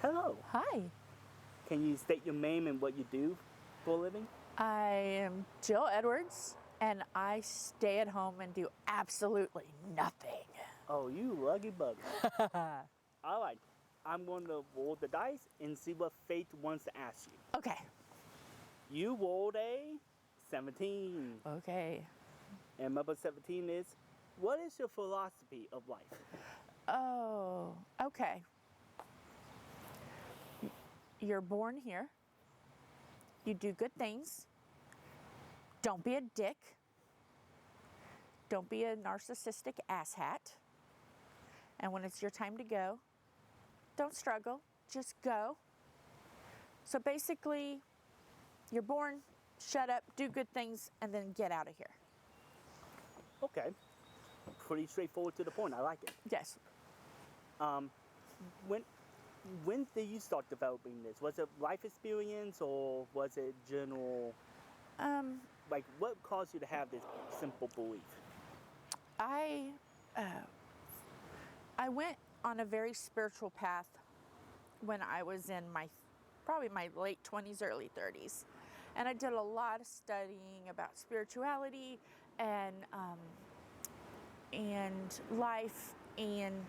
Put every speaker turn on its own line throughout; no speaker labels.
Hello.
Hi.
Can you state your name and what you do for a living?
I am Jill Edwards, and I stay at home and do absolutely nothing.
Oh, you lucky bugger. All right. I'm going to roll the dice and see what fate wants to ask you.
Okay.
You rolled a 17.
Okay.
And number 17 is, what is your philosophy of life?
Oh, okay. You're born here. You do good things. Don't be a dick. Don't be a narcissistic asshat. And when it's your time to go, don't struggle. Just go. So basically, you're born, shut up, do good things, and then get out of here.
Okay. Pretty straightforward to the point. I like it.
Yes.
When did you start developing this? Was it life experience or was it general? Like, what caused you to have this simple belief?
I went on a very spiritual path when I was in probably my late 20s, early 30s. And I did a lot of studying about spirituality and life, and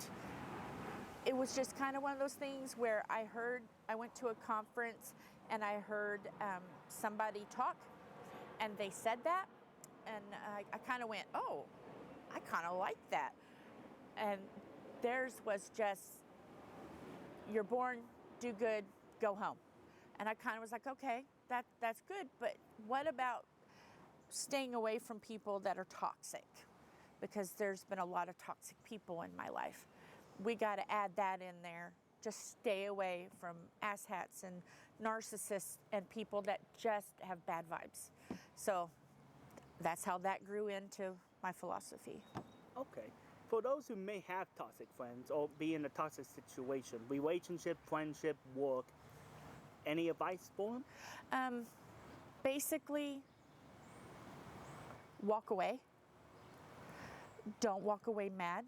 it was just kind of one of those things where I went to a conference and I heard somebody talk, and they said that, and I kind of went, oh, I kind of like that. And theirs was just, you're born, do good, go home. And I kind of was like, okay, that's good, but what about staying away from people that are toxic? Because there's been a lot of toxic people in my life. We got to add that in there. Just stay away from asshats and narcissists and people that just have bad vibes. So that's how that grew into my philosophy.
Okay. For those who may have toxic friends or be in a toxic situation, relationship, friendship, work, any advice for them?
Basically, walk away. Don't walk away mad.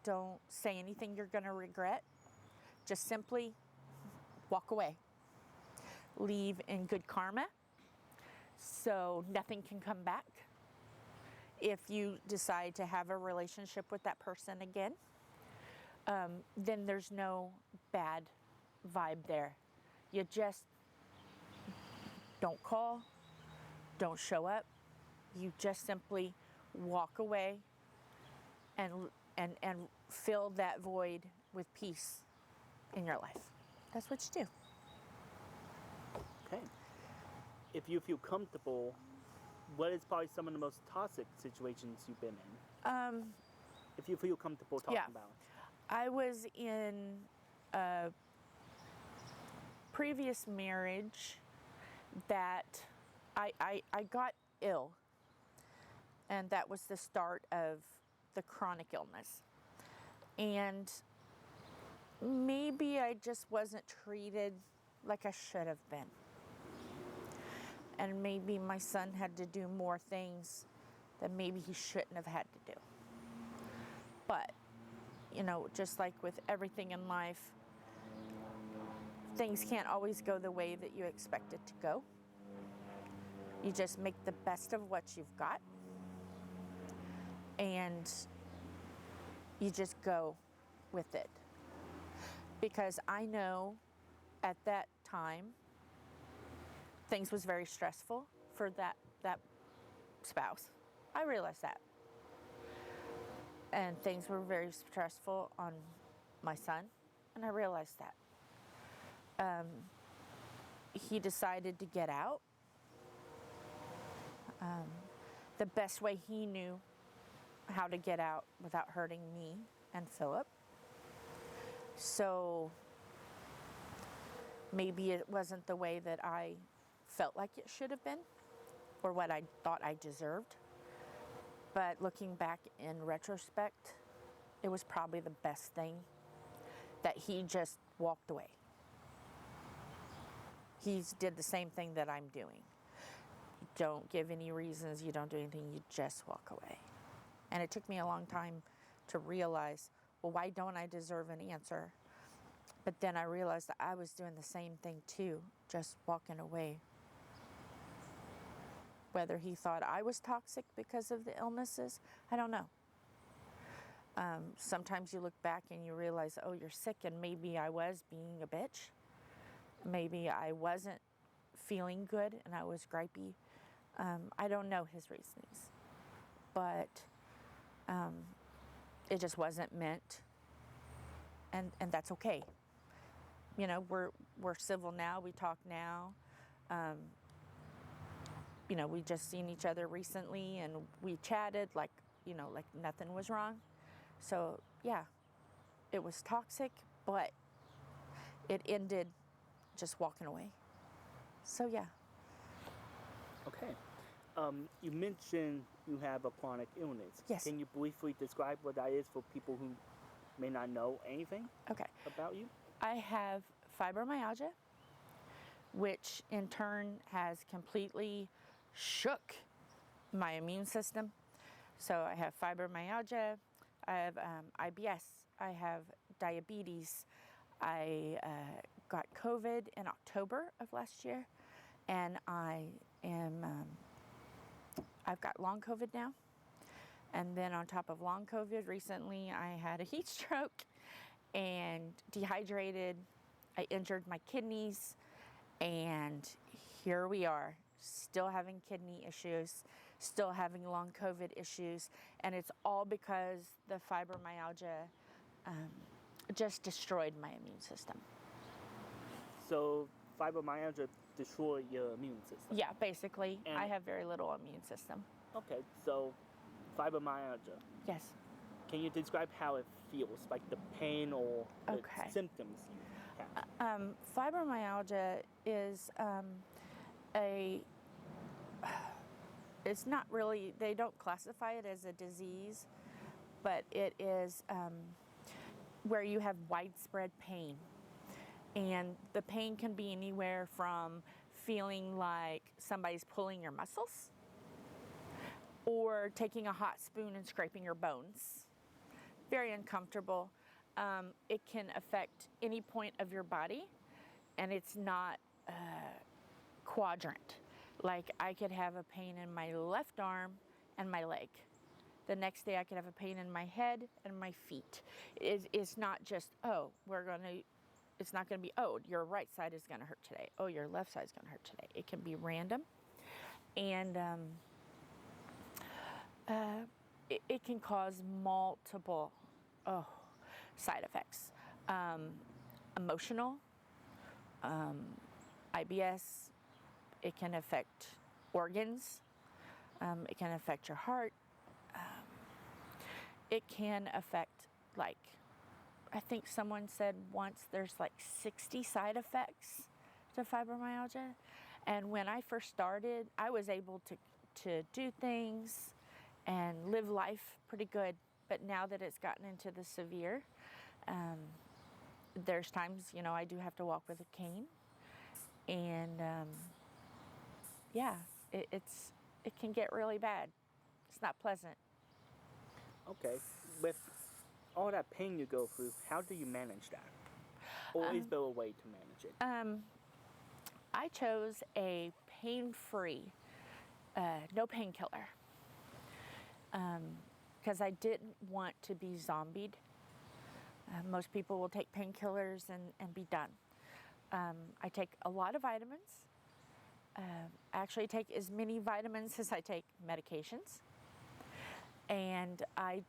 Don't say anything you're going to regret. Just simply walk away. Leave in good karma so nothing can come back. If you decide to have a relationship with that person again, then there's no bad vibe there. You just don't call, don't show up. You just simply walk away and fill that void with peace in your life. That's what you do.
Okay. If you feel comfortable, what is probably some of the most toxic situations you've been in? If you feel comfortable talking about.
I was in a previous marriage that I got ill, and that was the start of the chronic illness. And maybe I just wasn't treated like I should have been. And maybe my son had to do more things that maybe he shouldn't have had to do. But, just like with everything in life, things can't always go the way that you expect it to go. You just make the best of what you've got, and you just go with it. Because I know at that time, things was very stressful for that spouse. I realized that. And things were very stressful on my son, and I realized that. He decided to get out. The best way he knew how to get out without hurting me and Philip. So maybe it wasn't the way that I felt like it should have been, or what I thought I deserved. But looking back in retrospect, it was probably the best thing that he just walked away. He did the same thing that I'm doing. You don't give any reasons, you don't do anything, you just walk away. And it took me a long time to realize, well, why don't I deserve an answer? But then I realized that I was doing the same thing too, just walking away. Whether he thought I was toxic because of the illnesses, I don't know. Sometimes you look back and you realize, oh, you're sick, and maybe I was being a bitch. Maybe I wasn't feeling good and I was gripey. I don't know his reasonings, but it just wasn't meant, and that's okay. You know, we're civil now. We talk now. You know, we just seen each other recently, and we chatted like, you know, like nothing was wrong. So yeah, it was toxic, but it ended just walking away. So yeah.
Okay. You mentioned you have a chronic illness.
Yes.
Can you briefly describe what that is for people who may not know anything
Okay.
about you?
I have fibromyalgia, which in turn has completely shook my immune system. So I have fibromyalgia, I have IBS, I have diabetes, I got COVID in October of last year, and I've got long COVID now. And then on top of long COVID, recently I had a heat stroke and dehydrated. I injured my kidneys, and here we are, still having kidney issues, still having long COVID issues, and it's all because the fibromyalgia just destroyed my immune system.
So fibromyalgia destroyed your immune system?
Yeah, basically.
And
I have very little immune system.
okay, so fibromyalgia.
Yes.
Can you describe how it feels, like the pain or the
Okay.
symptoms you have?
Fibromyalgia is it's not really, they don't classify it as a disease, but it is where you have widespread pain. And the pain can be anywhere from feeling like somebody's pulling your muscles, or taking a hot spoon and scraping your bones. Very uncomfortable. It can affect any point of your body, and it's not quadrant. Like, I could have a pain in my left arm and my leg. The next day I could have a pain in my head and my feet. It's not just, oh, it's not gonna be, oh, your right side is gonna hurt today. Oh, your left side is gonna hurt today. It can be random. And it can cause multiple side effects. Emotional, IBS, it can affect organs, it can affect your heart, it can affect, like, I think someone said once there's like 60 side effects to fibromyalgia. And when I first started, I was able to do things and live life pretty good. But now that it's gotten into the severe, there's times, you know, I do have to walk with a cane. And yeah, it can get really bad. It's not pleasant.
Okay. With all that pain you go through, how do you manage that? Or is there a way to manage it?
I chose a pain-free, no painkiller, because I didn't want to be zombied. Most people will take painkillers and be done. I take a lot of vitamins. I actually take as many vitamins as I take medications. And I've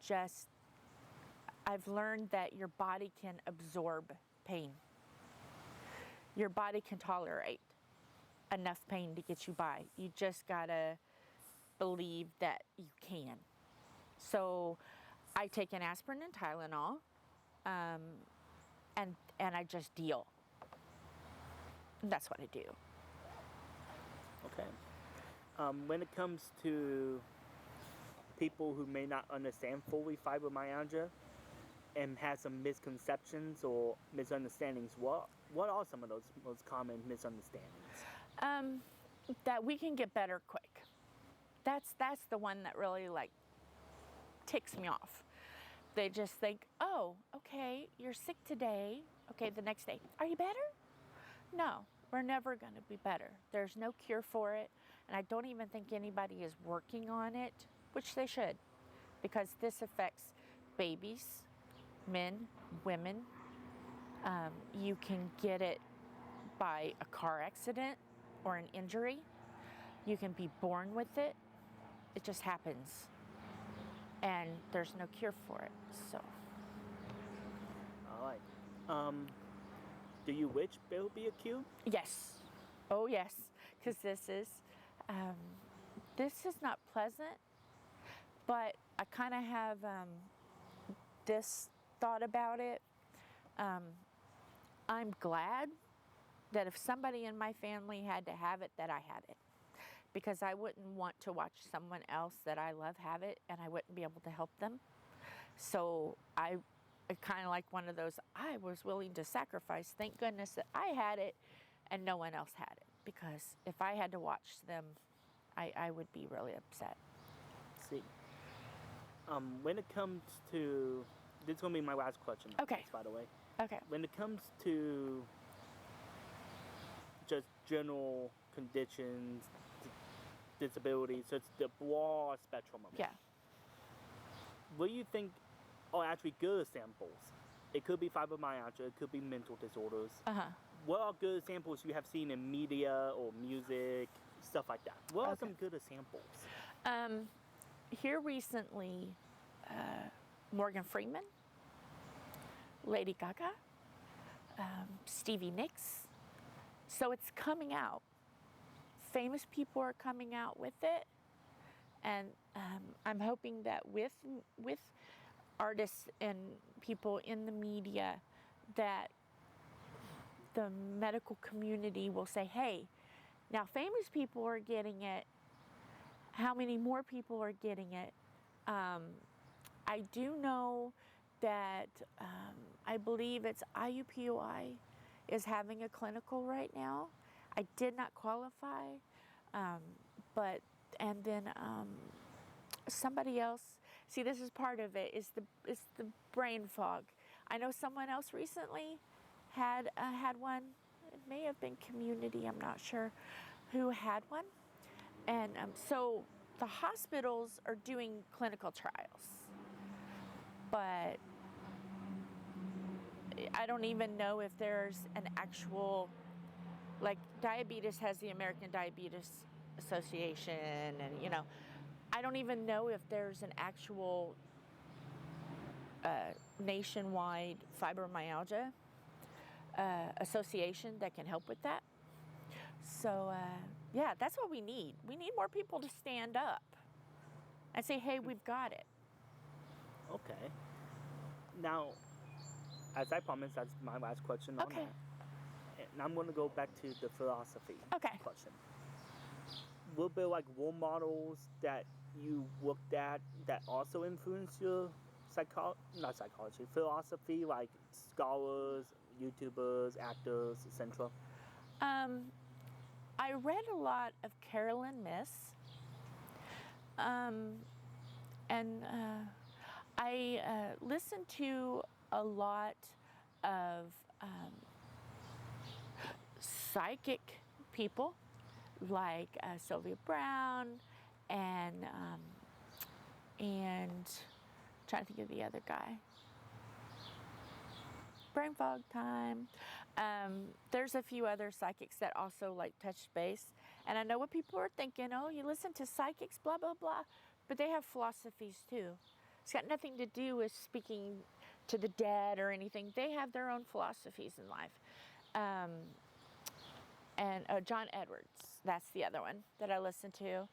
learned that your body can absorb pain. Your body can tolerate enough pain to get you by. You just gotta believe that you can. So I take an aspirin and Tylenol, and I just deal. And that's what I do.
Okay. When it comes to people who may not understand fully fibromyalgia and have some misconceptions or misunderstandings, what are some of those most common misunderstandings?
That we can get better quick. That's the one that really, like, ticks me off. They just think, oh, okay, you're sick today. Okay, the next day, are you better? No, we're never going to be better. There's no cure for it, and I don't even think anybody is working on it, which they should, because this affects babies, men, women. You can get it by a car accident or an injury. You can be born with it. It just happens, and there's no cure for it. So,
All right. Do you wish there would be a cure?
yes, oh yes, because this is not pleasant. But I kind of have this thought about it. I'm glad that if somebody in my family had to have it, that I had it. Because I wouldn't want to watch someone else that I love have it, and I wouldn't be able to help them. So I kind of like one of those, I was willing to sacrifice. Thank goodness that I had it and no one else had it. Because if I had to watch them, I would be really upset.
See. When it comes to, this is going to be my last question,
Okay.
by the way.
Okay.
When it comes to just general conditions, disabilities, so it's the broad spectrum of it.
Yeah.
What do you think are actually good examples? It could be fibromyalgia, it could be mental disorders.
Uh-huh.
What are good examples you have seen in media or music, stuff like that? What are some good examples?
Here recently, Morgan Freeman, Lady Gaga, Stevie Nicks. So it's coming out. Famous people are coming out with it, and I'm hoping that with artists and people in the media, that the medical community will say, hey, now famous people are getting it. How many more people are getting it? I do know that I believe it's IUPUI is having a clinical right now. I did not qualify, and then somebody else. See, this is part of it. Is the brain fog. I know someone else recently had one. It may have been Community. I'm not sure who had one. And so the hospitals are doing clinical trials, but I don't even know if there's an actual, like diabetes has the American Diabetes Association, and I don't even know if there's an actual nationwide fibromyalgia association that can help with that. So yeah, that's what we need. We need more people to stand up and say, hey, we've got it.
Okay. Now, as I promised, that's my last question on
Okay.
that. And I'm going to go back to the philosophy question. Were there like role models that you looked at that also influenced your philosophy, like scholars, YouTubers, actors, etc.?
I read a lot of Carolyn Miss, and I listened to a lot of psychic people like Sylvia Brown and trying to think of the other guy. Brain fog time. There's a few other psychics that also like touched base, and I know what people are thinking. Oh, you listen to psychics, blah blah blah, but they have philosophies too. It's got nothing to do with speaking to the dead or anything. They have their own philosophies in life. And John Edwards, that's the other one that I listen to,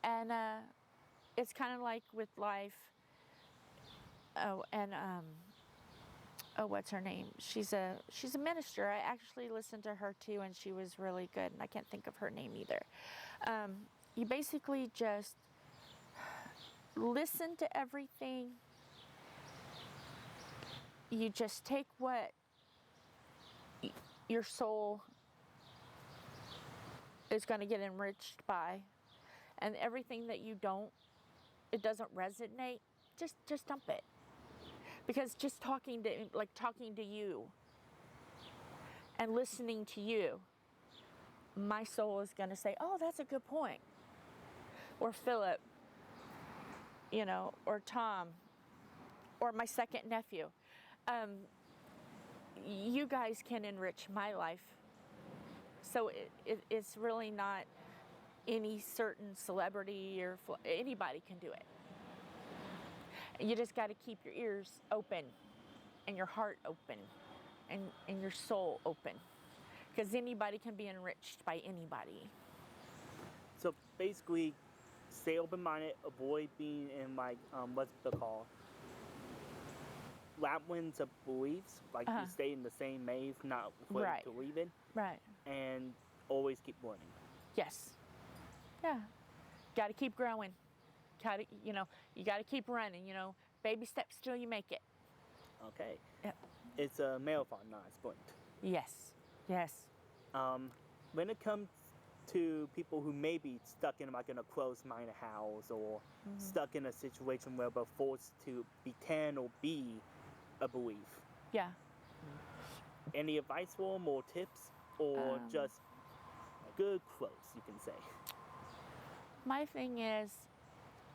and it's kind of like with life. Oh, and what's her name? She's a minister. I actually listened to her too, and she was really good. And I can't think of her name either. You basically just listen to everything. You just take what your soul is going to get enriched by, and everything that it doesn't resonate, just dump it. Because just talking to you and listening to you, my soul is going to say, oh, that's a good point. Or Philip, you know, or Tom, or my second nephew. You guys can enrich my life. So it's really not any certain celebrity or anybody can do it. You just got to keep your ears open and your heart open and your soul open, because anybody can be enriched by anybody.
So basically, stay open-minded, avoid being in like, what's it called? Labyrinths of beliefs, like you stay in the same maze, not afraid to leave it.
Right.
And always keep learning.
Yes. Yeah. Got to keep growing. You got to keep running, baby steps till you make it.
Okay.
Yep.
It's a marathon, not a sprint.
Yes. Yes.
When it comes to people who may be stuck in like in a closed-minded house or stuck in a situation where they're forced to pretend or be a belief.
Yeah.
Any advice for them or tips or just good quotes you can say?
My thing is,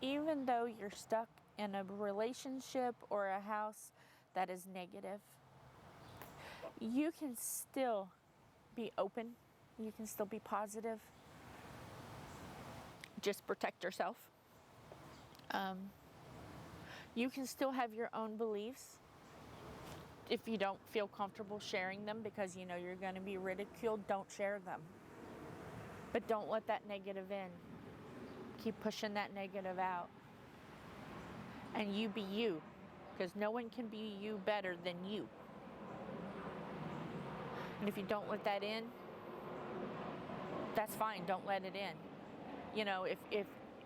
even though you're stuck in a relationship or a house that is negative, you can still be open. You can still be positive. Just protect yourself. You can still have your own beliefs. If you don't feel comfortable sharing them because you know you're going to be ridiculed, don't share them. But don't let that negative in. Keep pushing that negative out. And you be you, because no one can be you better than you. And if you don't let that in, that's fine. Don't let it in.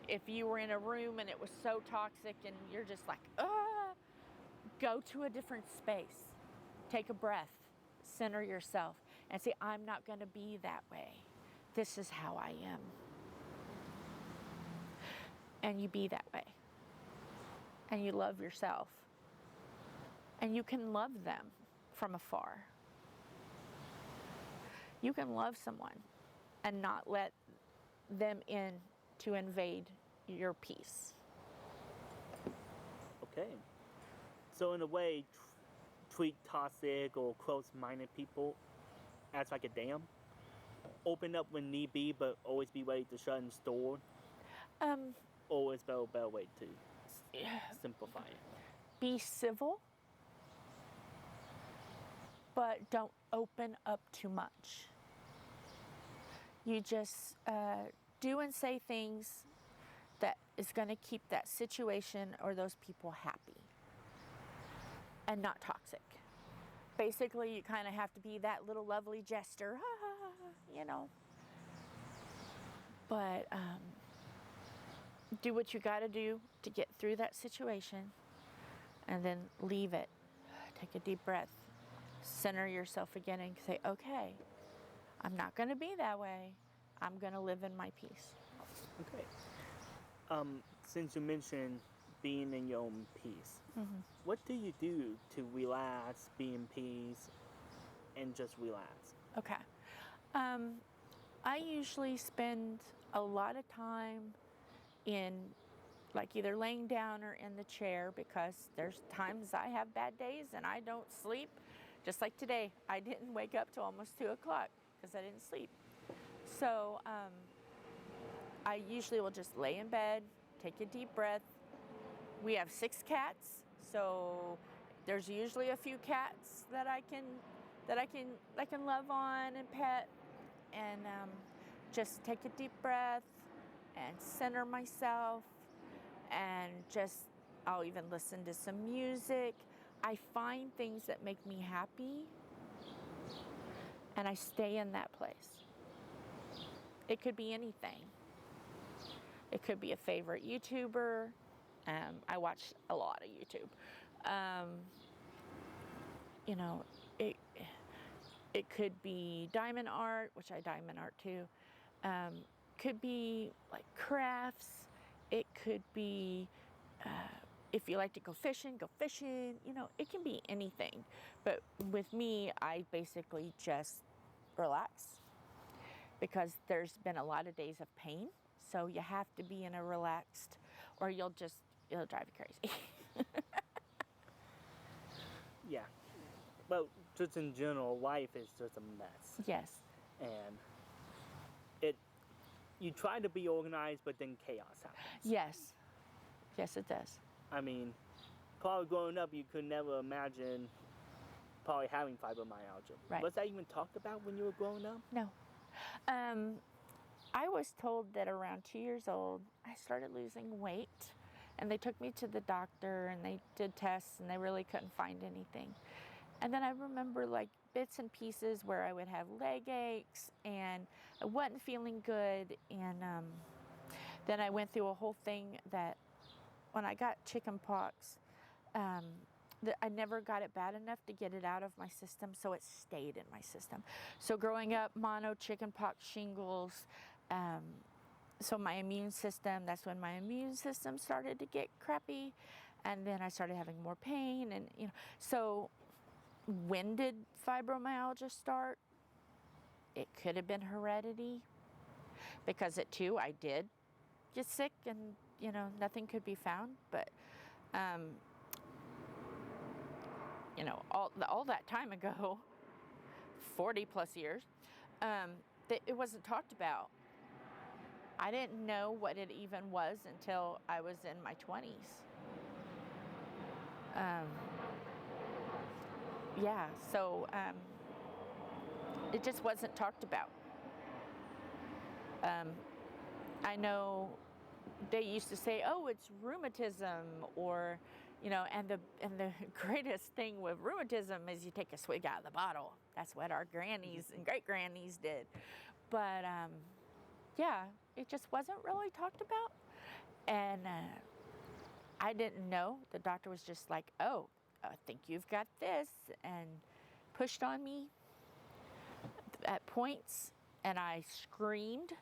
If you were in a room and it was so toxic and you're just like, go to a different space. Take a breath. Center yourself and say, I'm not going to be that way. This is how I am. And you be that way. And you love yourself. And you can love them from afar. You can love someone and not let them in to invade your peace.
Okay. So in a way, treat toxic or close-minded people as like a dam. Open up when need be, but always be ready to shut and store. Always better way to simplify it.
Be civil, but don't open up too much. You just do and say things that is going to keep that situation or those people happy and not toxic. Basically, you kind of have to be that little lovely jester, But do what you got to do to get through that situation and then leave it. Take a deep breath. Center yourself again and say, okay, I'm not going to be that way. I'm going to live in my peace.
Okay. Since you mentioned being in your own peace, what do you do to relax, be in peace, and just relax?
Okay. I usually spend a lot of time in like either laying down or in the chair, because there's times I have bad days and I don't sleep. Just like today, I didn't wake up till almost 2 o'clock because I didn't sleep. So I usually will just lay in bed, take a deep breath. We have 6 cats, so there's usually a few cats that I can love on and pet, and just take a deep breath and center myself, and I'll even listen to some music. I find things that make me happy, and I stay in that place. It could be anything. It could be a favorite YouTuber. I watch a lot of YouTube. It could be diamond art, which I diamond art too. Could be like crafts. It could be, if you like to go fishing, go fishing. It can be anything. But with me, I basically just relax, because there's been a lot of days of pain. So you have to be in a relaxed, or it'll drive you crazy.
Yeah. Well, just in general, life is just a mess.
Yes.
And you try to be organized, but then chaos happens.
Yes. Yes, it does.
I mean, probably growing up, you could never imagine probably having fibromyalgia.
Right.
Was that even talked about when you were growing up?
No. I was told that around 2 years old, I started losing weight, and they took me to the doctor, and they did tests, and they really couldn't find anything. And then I remember like bits and pieces where I would have leg aches, and I wasn't feeling good, and then I went through a whole thing that when I got chicken pox, I never got it bad enough to get it out of my system, so it stayed in my system. So growing up, mono, chicken pox, shingles, so my immune system, that's when my immune system started to get crappy, and then I started having more pain, and so when did fibromyalgia start? It could have been heredity, because at 2 I did get sick, and nothing could be found, but all that time ago, 40 plus years, it wasn't talked about. I didn't know what it even was until I was in my 20s. So it just wasn't talked about. I know they used to say, "Oh, it's rheumatism," or and the greatest thing with rheumatism is you take a swig out of the bottle. That's what our grannies and great grannies did. But it just wasn't really talked about, and I didn't know. The doctor was just like, "Oh, I think you've got this," and pushed on me at points, and I screamed,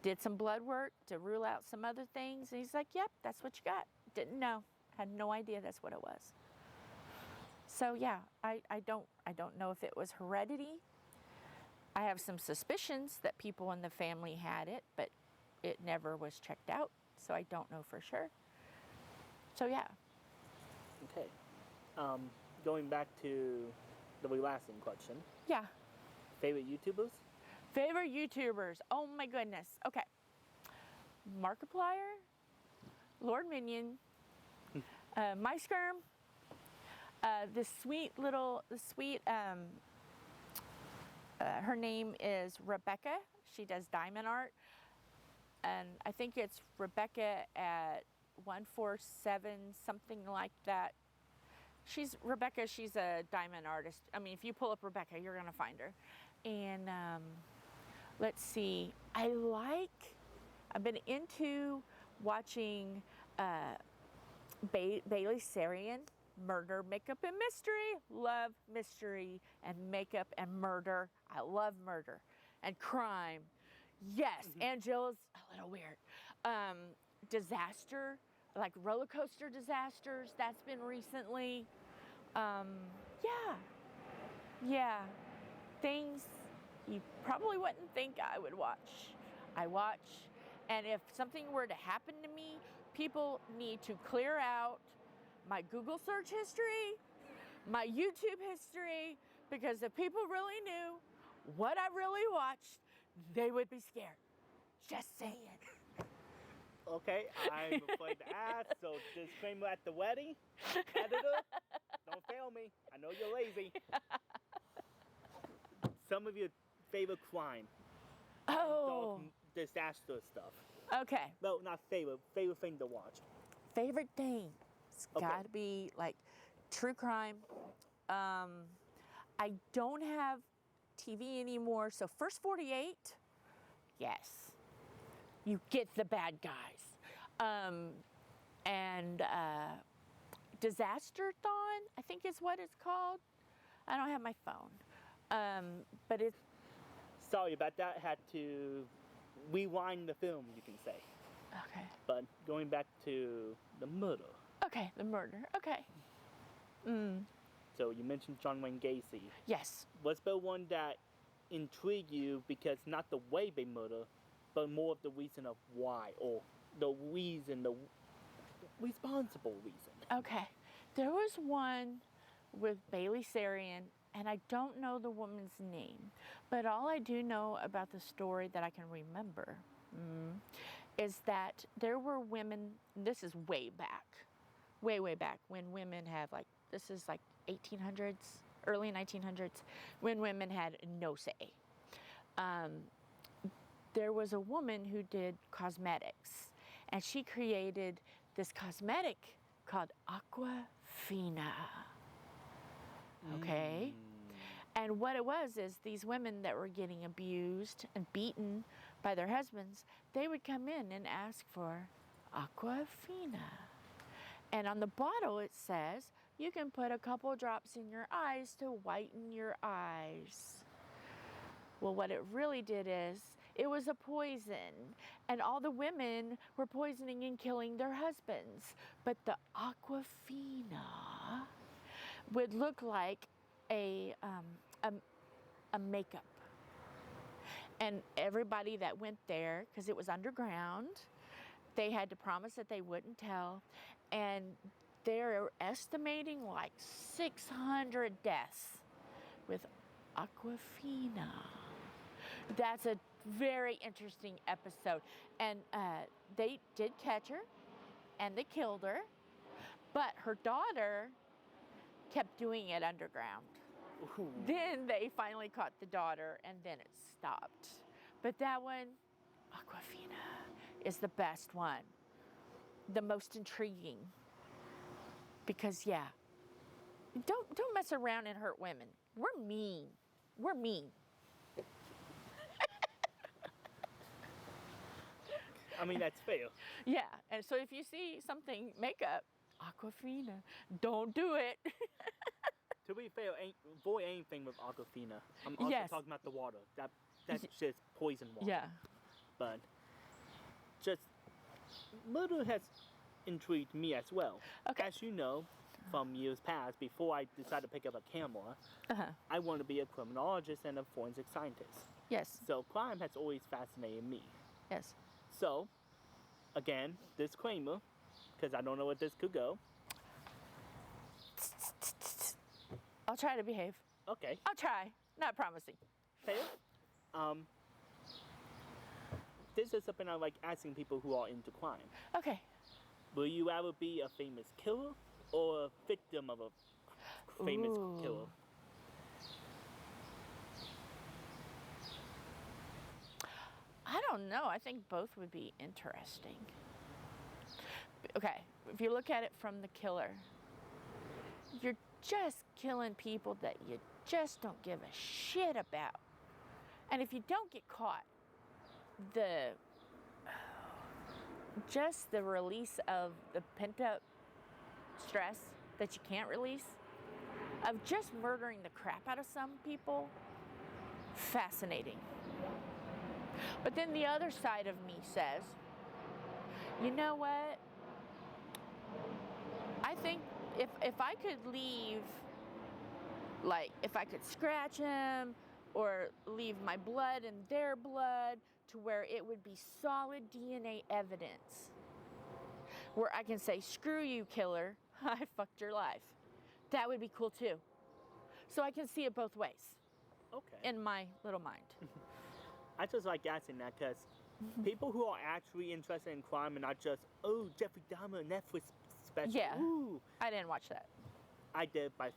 did some blood work to rule out some other things, and he's like, "Yep, that's what you got." Didn't know, had no idea that's what it was. So yeah, I don't know if it was heredity. I have some suspicions that people in the family had it, but it never was checked out, so I don't know for sure. So yeah.
Okay. Going back to the relaxing question.
Yeah.
Favorite YouTubers?
Favorite YouTubers? Oh my goodness. Okay. Markiplier, Lord Minion, Mice Germ, her name is Rebecca. She does diamond art, and I think it's Rebecca at 147, something like that. She's a diamond artist. I mean, if you pull up Rebecca, you're gonna find her. And let's see, I've been into watching Bailey Sarian, murder, makeup, and mystery. Love mystery and makeup and murder. I love murder and crime. Yes, Angela's a little weird. Disaster, like roller coaster disasters, that's been recently. Yeah. Things you probably wouldn't think I would watch. I watch, and if something were to happen to me, people need to clear out my Google search history, my YouTube history, because if people really knew what I really watched, they would be scared. Just saying.
Okay, I'm afraid to ask, so disclaimer at the wedding. Editor, don't fail me. I know you're lazy. Some of your favorite crime.
Oh.
Disaster stuff.
Okay.
No, not favorite. Favorite thing to watch.
Favorite thing. It's got to be like true crime. I don't have TV anymore, so First 48, yes. You get the bad guys. And Disaster Dawn, I think is what it's called. I don't have my phone. But it's...
Sorry about that. Had to rewind the film, you can say.
Okay.
But going back to the murder.
Okay, the murder. Okay.
So you mentioned John Wayne Gacy.
Yes.
What's the one that intrigue you because not the way they murder, but more of the reason of why, or the responsible reason.
Okay. There was one with Bailey Sarian, and I don't know the woman's name, but all I do know about the story that I can remember is that there were women, this is way back, way back, when women have this is 1800s, early 1900s, when women had no say. There was a woman who did cosmetics, and she created this cosmetic called Aquafina. Okay? And what it was is these women that were getting abused and beaten by their husbands, they would come in and ask for Aquafina. And on the bottle it says, you can put a couple drops in your eyes to whiten your eyes. Well, what it really did is, it was a poison, and all the women were poisoning and killing their husbands. But the Aquafina would look like a makeup. And everybody that went there, because it was underground, they had to promise that they wouldn't tell. And they're estimating 600 deaths with Aquafina. That's a very interesting episode. And they did catch her, and they killed her, but her daughter kept doing it underground.
Ooh.
Then they finally caught the daughter, and then it stopped. But that one, Aquafina, is the best one, the most intriguing. Because don't mess around and hurt women. We're mean. We're mean.
I mean, that's fair.
Yeah, and so if you see something, makeup, Aquafina, don't do it.
To be fair, avoid anything with Aquafina. I'm also talking about the water. That's just poison water.
Yeah.
But just murder has intrigued me as well.
Okay.
As you know, from years past, before I decided to pick up a camera, I want to be a criminologist and a forensic scientist.
Yes.
So crime has always fascinated me.
Yes.
So, again, disclaimer, because I don't know where this could go.
I'll try to behave.
Okay.
I'll try. Not promising.
Fair. This is something I like asking people who are into crime.
Okay.
Will you ever be a famous killer or a victim of a famous killer?
I don't know. I think both would be interesting. Okay, if you look at it from the killer, you're just killing people that you just don't give a shit about. And if you don't get caught, just the release of the pent-up stress that you can't release, of just murdering the crap out of some people, fascinating. But then the other side of me says, you know what? I think if I could leave, if I could scratch him or leave my blood and their blood to where it would be solid DNA evidence, where I can say, screw you, killer, I fucked your life. That would be cool too. So I can see it both ways.
Okay.
In my little mind.
I just like asking that because people who are actually interested in crime and not just, oh, Jeffrey Dahmer Netflix special.
Yeah.
Ooh.
I didn't watch that.
I did by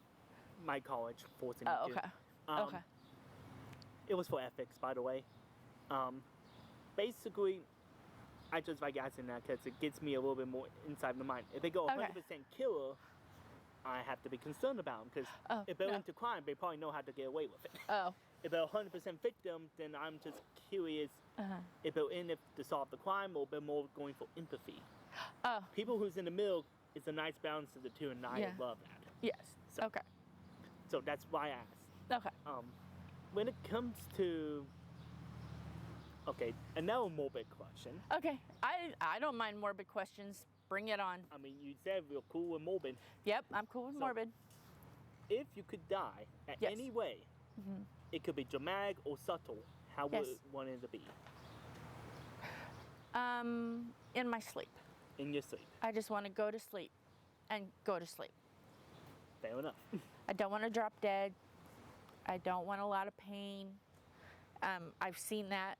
my college forcing me to.
Okay. Okay.
It was for ethics, by the way. Basically, I just like asking that because it gets me a little bit more inside the mind. If they go 100% killer, I have to be concerned about them because if they're into crime, they probably know how to get away with it.
Oh.
If they're 100% victim, then I'm just curious if they're in it to solve the crime or they're more going for empathy.
Oh.
People who's in the middle is a nice balance of the two, and I love that.
Yes.
So,
okay.
So that's why I asked.
Okay.
When it comes to another morbid question.
Okay. I don't mind morbid questions. Bring it on.
I mean, you said we're cool with morbid.
Yep, I'm cool with morbid.
If you could die at any way, It could be dramatic or subtle. How would
Yes.
you want it to be?
In my sleep.
In your sleep.
I just want to go to sleep and go to sleep.
Fair enough.
I don't want to drop dead. I don't want a lot of pain. I've seen that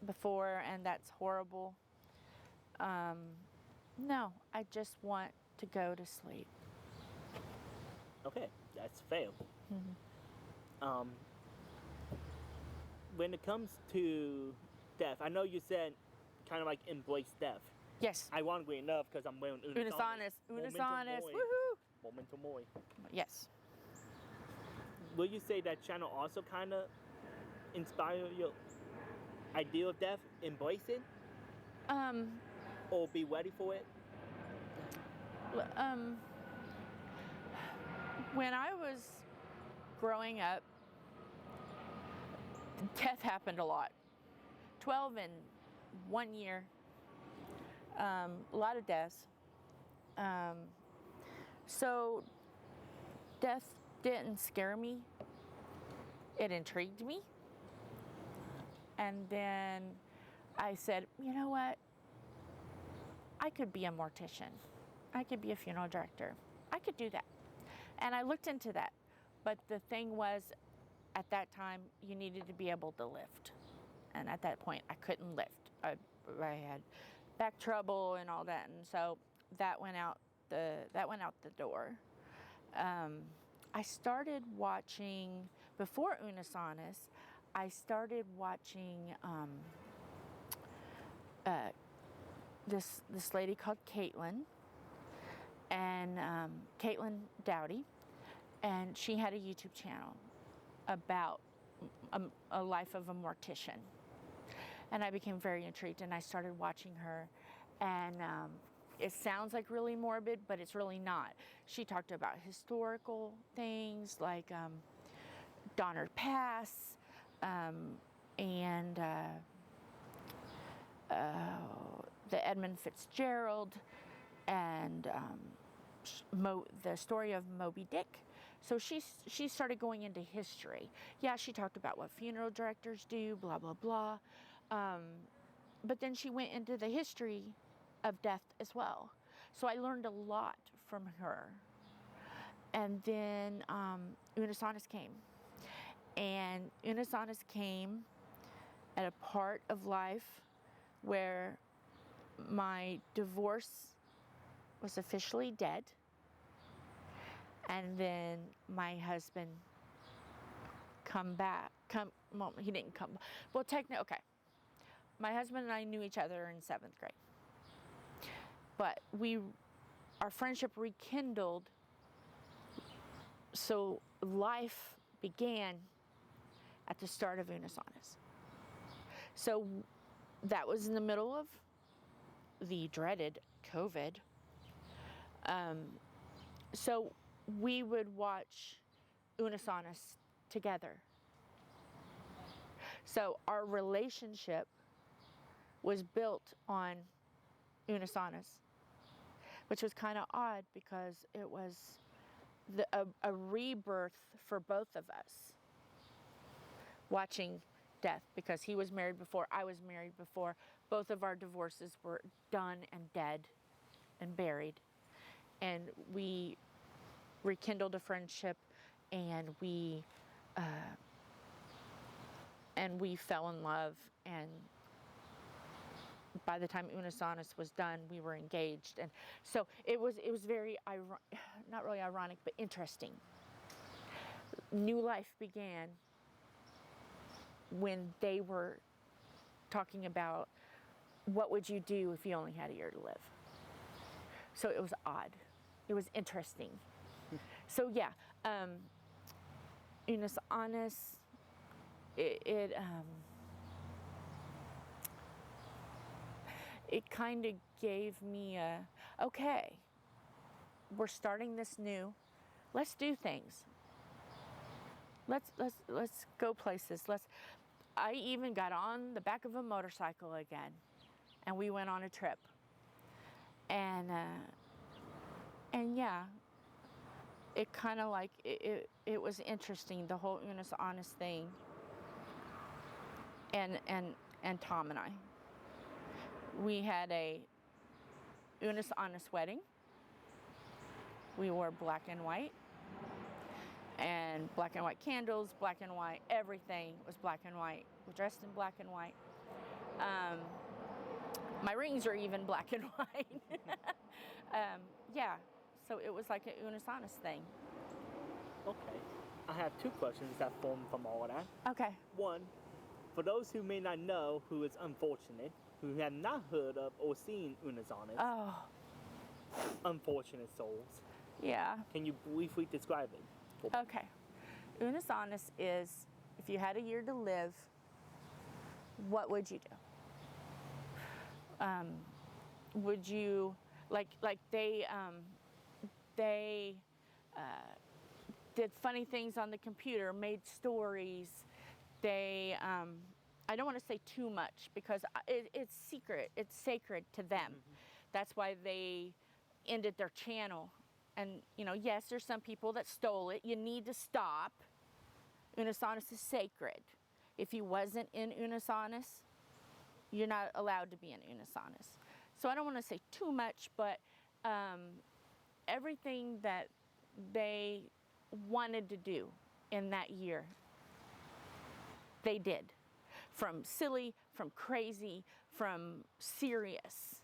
before, and that's horrible. No, I just want to go to sleep.
Okay, that's fair. When it comes to death, I know you said kind of like embrace death.
Yes.
Ironically enough, because I'm wearing
Unisonis.
Memento
Unisonis.
Mori.
Woohoo!
Memento Mori.
Yes.
Will you say that channel also kind of inspire your idea of death? Embrace it? Or be ready for it?
When I was growing up, death happened a lot. 12 in 1 year. A lot of deaths. So death didn't scare me. It intrigued me. And then I said, you know what? I could be a mortician. I could be a funeral director. I could do that. And I looked into that. But the thing was, at that time, you needed to be able to lift. And at that point, I couldn't lift. I had back trouble and all that. And so that went out the door. I started watching, before Unisonis, I started watching this lady called Caitlin, and Caitlin Dowdy, and she had a YouTube channel about a life of a mortician. And I became very intrigued, and I started watching her, and it sounds like really morbid, but it's really not. She talked about historical things like Donner Pass, and the Edmund Fitzgerald, and the story of Moby Dick. So she started going into history. Yeah, she talked about what funeral directors do, blah, blah, blah. But then she went into the history of death as well. So I learned a lot from her. And then Unisonis came. And Unisonis came at a part of life where my divorce was officially dead. And then my husband he didn't come. Well, technically, okay. My husband and I knew each other in 7th grade. But our friendship rekindled, so life began at the start of Unisonis. So that was in the middle of the dreaded COVID. So we would watch Unisonis together. So our relationship was built on Unisonis, which was kind of odd because it was a rebirth for both of us, watching death, because he was married before, I was married before. Both of our divorces were done and dead and buried. And we rekindled a friendship, and we fell in love, and by the time Unisonis was done, we were engaged. And so it was very not really ironic, but interesting. New life began when they were talking about what would you do if you only had a year to live. So it was odd. It was interesting. So yeah, Unisonis, it kind of gave me okay, we're starting this new. Let's do things. Let's go places. I even got on the back of a motorcycle again, and we went on a trip. And yeah, it kind of like, it was interesting, the whole Unis Honest thing. And Tom and I. We had a Unis Honest wedding. We wore black and white. And black and white candles, black and white, everything was black and white. We dressed in black and white. My rings are even black and white. Yeah, so it was like an Unis Honest thing.
Okay. I have two questions that form from all of that.
Okay.
One, for those who may not know, who is unfortunate, who have not heard of or seen Unis Honest,
Oh,
unfortunate souls,
yeah.
can you briefly describe it?
Okay. Unis Honest is, if you had a year to live, what would you do? Would you, like they did funny things on the computer, made stories. They, I don't want to say too much because it's secret, it's sacred to them.
Mm-hmm.
That's why they ended their channel. And, you know, yes, there's some people that stole it. You need to stop. Unis Honest is sacred. If you wasn't in Unis Honest, you're not allowed to be in Unis Honest. So I don't want to say too much, but everything that they wanted to do in that year, they did. From silly, from crazy, from serious.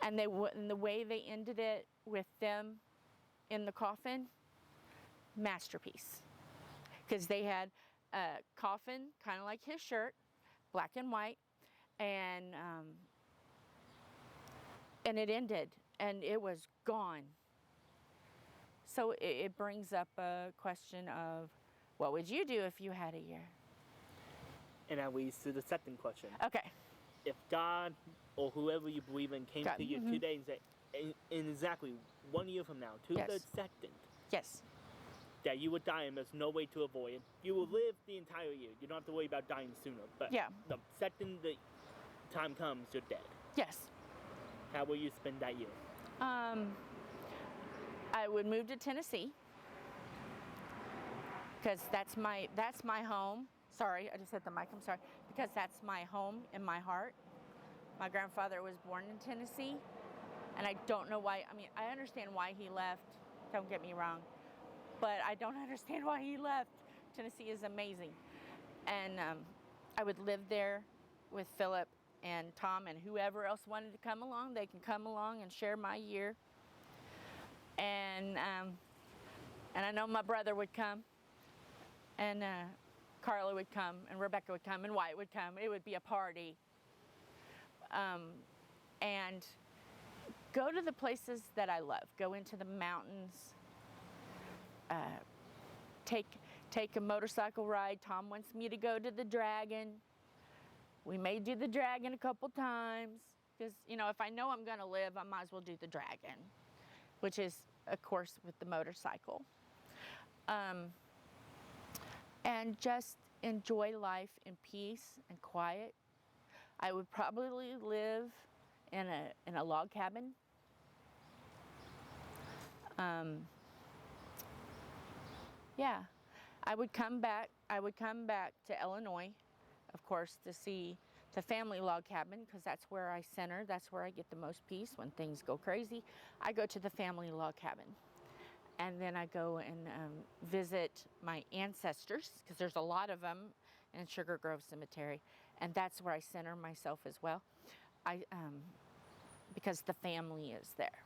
And the way they ended it with them in the coffin, masterpiece. Because they had a coffin, kind of like his shirt, black and white, and it ended, and it was gone. So it brings up a question of, what would you do if you had a year?
And that leads to the second question.
Okay.
If God or whoever you believe in came to you today and said, in exactly 1 year from now, to
Yes.
the second,
Yes.
that you would die and there's no way to avoid it, you will live the entire year. You don't have to worry about dying sooner. But
Yeah.
the second the time comes, you're dead.
Yes.
How will you spend that year?
I would move to Tennessee because that's my home. Sorry, I just hit the mic. I'm sorry. Because that's my home in my heart. My grandfather was born in Tennessee, and I don't know why. I mean, I understand why he left. Don't get me wrong, but I don't understand why he left. Tennessee is amazing, and I would live there with Philip and Tom and whoever else wanted to come along. They can come along and share my year. And I know my brother would come, and Carla would come, and Rebecca would come, and Wyatt would come. It would be a party. And go to the places that I love. Go into the mountains. Take a motorcycle ride. Tom wants me to go to the Dragon. We may do the Dragon a couple times. Because, you know, if I know I'm going to live, I might as well do the Dragon. Which is, of course, with the motorcycle. And just enjoy life in peace and quiet. I would probably live in a log cabin. Yeah, I would come back to Illinois, of course, to see the family log cabin, because that's where I center, that's where I get the most peace when things go crazy. I go to the family log cabin. And then I go and visit my ancestors, because there's a lot of them in Sugar Grove Cemetery. And that's where I center myself as well, because the family is there.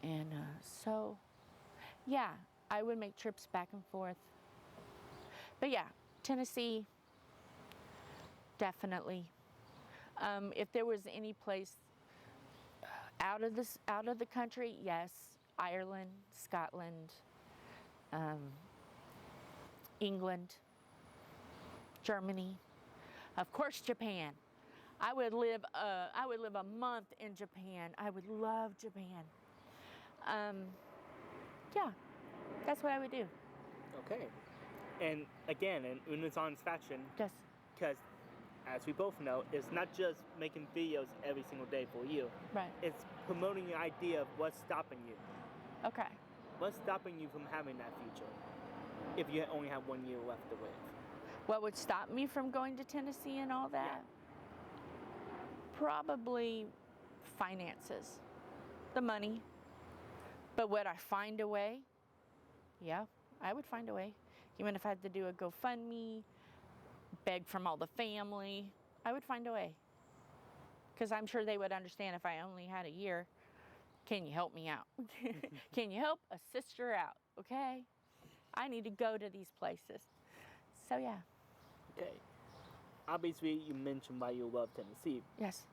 And so, yeah, I would make trips back and forth. But yeah, Tennessee, definitely. If there was any place out of the country, yes, Ireland, Scotland, England, Germany, of course, Japan. I would live a month in Japan. I would love Japan. Yeah, that's what I would do.
Okay. And again, in Una's Honest fashion,
Yes.
because as we both know, it's not just making videos every single day for you.
Right.
It's promoting the idea of what's stopping you.
Okay.
What's stopping you from having that future if you only have 1 year left to live?
What would stop me from going to Tennessee and all that? Probably finances, the money. But would I find a way? Yeah, I would find a way. Even if I had to do a GoFundMe, beg from all the family, I would find a way. Because I'm sure they would understand if I only had a year. Can you help me out? Can you help a sister out? Okay? I need to go to these places. So yeah.
Okay. Obviously, you mentioned why you love Tennessee.
Yes.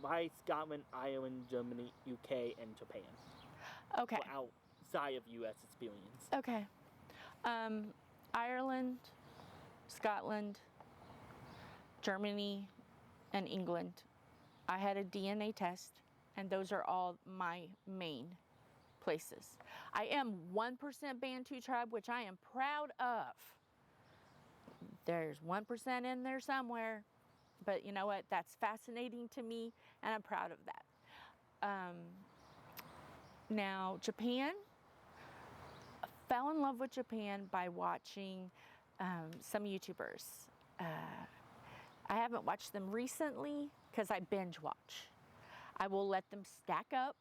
Why Scotland, Ireland, Germany, UK, and Japan?
Okay.
For outside of U.S. experience.
Okay. Ireland, Scotland, Germany, and England. I had a DNA test, and those are all my main places. I am 1% Bantu tribe, which I am proud of. There's 1% in there somewhere, but you know what? That's fascinating to me, and I'm proud of that. Now, Japan, I fell in love with Japan by watching some YouTubers. I haven't watched them recently because I binge watch. I will let them stack up,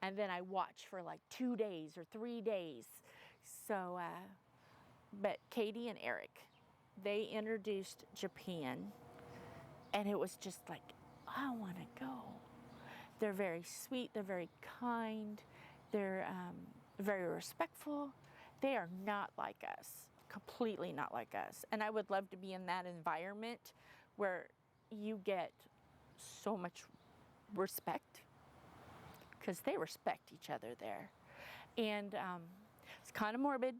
and then I watch for like 2 days or 3 days. So, but Katie and Eric, they introduced Japan, and it was just like, I want to go. They're very sweet, they're very kind, they're very respectful. They are not like us, completely not like us. And I would love to be in that environment where you get so much respect, because they respect each other there. And it's kind of morbid,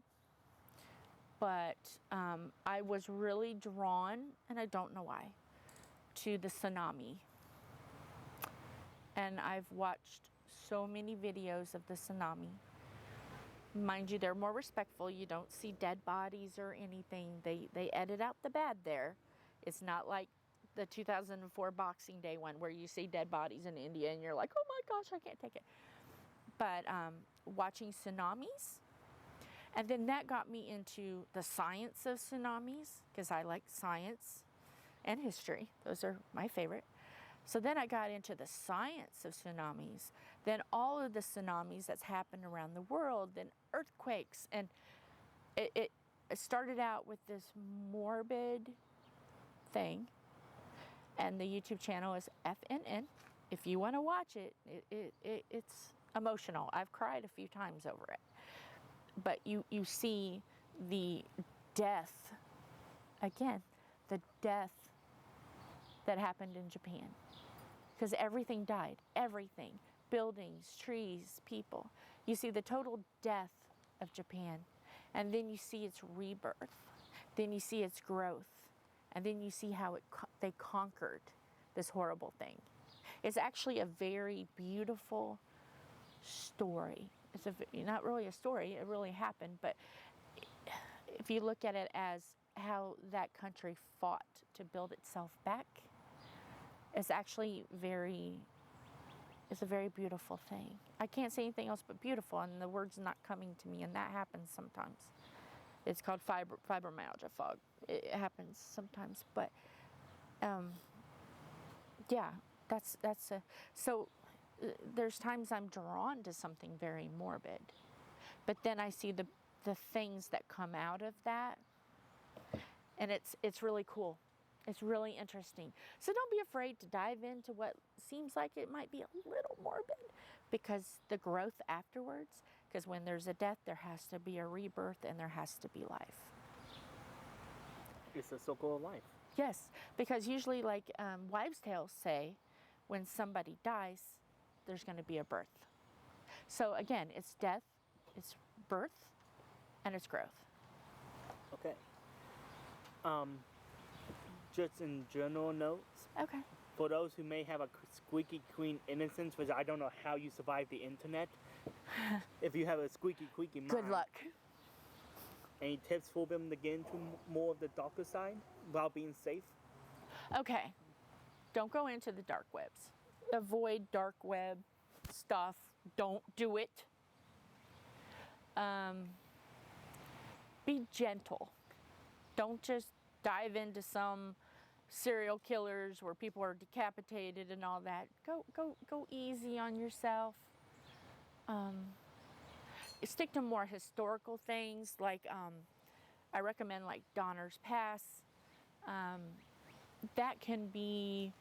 but I was really drawn, and I don't know why, to the tsunami. And I've watched so many videos of the tsunami. Mind you, they're more respectful. You don't see dead bodies or anything. They edit out the bad there. It's not like the 2004 Boxing Day one where you see dead bodies in India and you're like, oh my gosh, I can't take it. But watching tsunamis, and then that got me into the science of tsunamis, because I like science and history. Those are my favorite. So then I got into the science of tsunamis, then all of the tsunamis that's happened around the world, then earthquakes, and it started out with this morbid thing, and the YouTube channel is FNN. If you want to watch it, it's emotional. I've cried a few times over it. But you see the death, again, the death that happened in Japan. Because everything died, everything. Buildings, trees, people. You see the total death of Japan. And then you see its rebirth. Then you see its growth. And then you see how they conquered this horrible thing. It's actually a very beautiful story. It's not really a story, it really happened, but if you look at it as how that country fought to build itself back, it's actually it's a very beautiful thing. I can't say anything else but beautiful, and the word's not coming to me, and that happens sometimes. It's called fibromyalgia fog. It happens sometimes, but yeah, that's so there's times I'm drawn to something very morbid, but then I see the things that come out of that, and it's really cool. It's really interesting. So don't be afraid to dive into what seems like it might be a little morbid, because the growth afterwards, because when there's a death, there has to be a rebirth and there has to be life.
It's a circle of life.
Yes, because usually, like wives' tales say, when somebody dies, there's going to be a birth. So again, it's death, it's birth, and it's growth.
Okay. Just in general notes.
Okay.
For those who may have a squeaky clean innocence, which I don't know how you survive the internet, if you have a squeaky mind.
Good luck.
Any tips for them to get into more of the darker side while being safe?
Okay. Don't go into the dark webs. Avoid dark web stuff. Don't do it. Be gentle. Don't just dive into some serial killers where people are decapitated and all that. Go easy on yourself. Stick to more historical things, like I recommend like Donner's Pass. That can be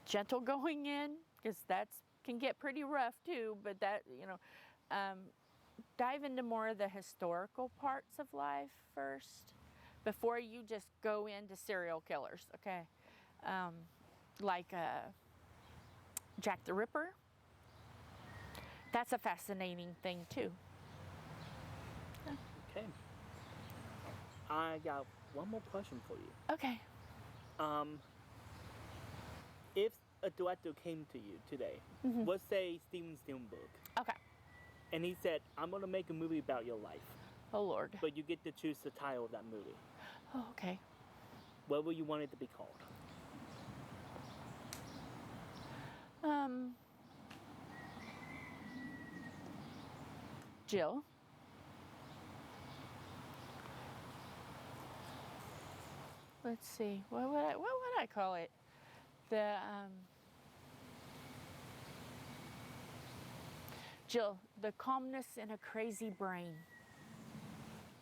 gentle going in, because that can get pretty rough too, but that, dive into more of the historical parts of life first before you just go into serial killers, okay? Like Jack the Ripper. That's a fascinating thing too.
Okay. I got one more question for you.
Okay.
If a director came to you today, let's say Steven Spielberg,
Okay.
and he said, I'm going to make a movie about your life,
Oh Lord.
but you get to choose the title of that movie,
Oh, okay.
what would you want it to be called?
Jill. Let's see. What would I call it? The Jill, the calmness in a crazy brain.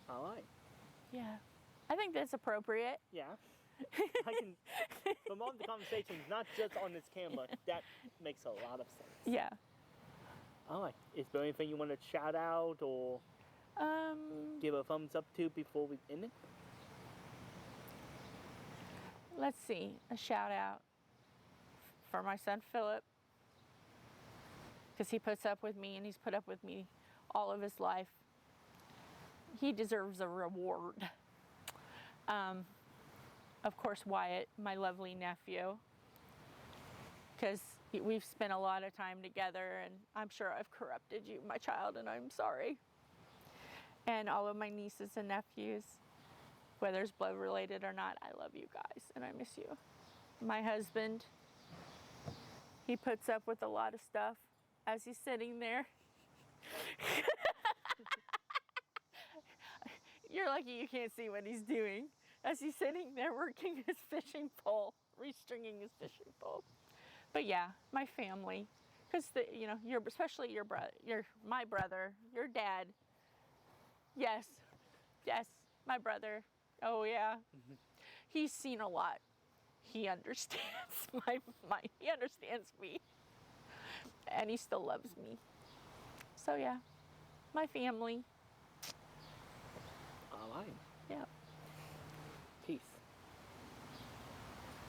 All right.
Yeah. I think that's appropriate.
Yeah. I can, from all the conversations, not just on this camera, that makes a lot of sense.
Yeah.
All right. Is there anything you want to shout out or give a thumbs up to before we end it?
Let's see. A shout out for my son Philip, because he puts up with me and he's put up with me all of his life. He deserves a reward. Of course, Wyatt, my lovely nephew, because we've spent a lot of time together, and I'm sure I've corrupted you, my child, and I'm sorry. And all of my nieces and nephews, whether it's blood related or not, I love you guys, and I miss you. My husband, he puts up with a lot of stuff as he's sitting there. You're lucky you can't see what he's doing as he's sitting there working his fishing pole, restringing his fishing pole. But yeah, my family, because especially your brother, my brother, your dad. Yes, my brother. Oh yeah, he's seen a lot. He understands he understands me, and he still loves me. So yeah, my family.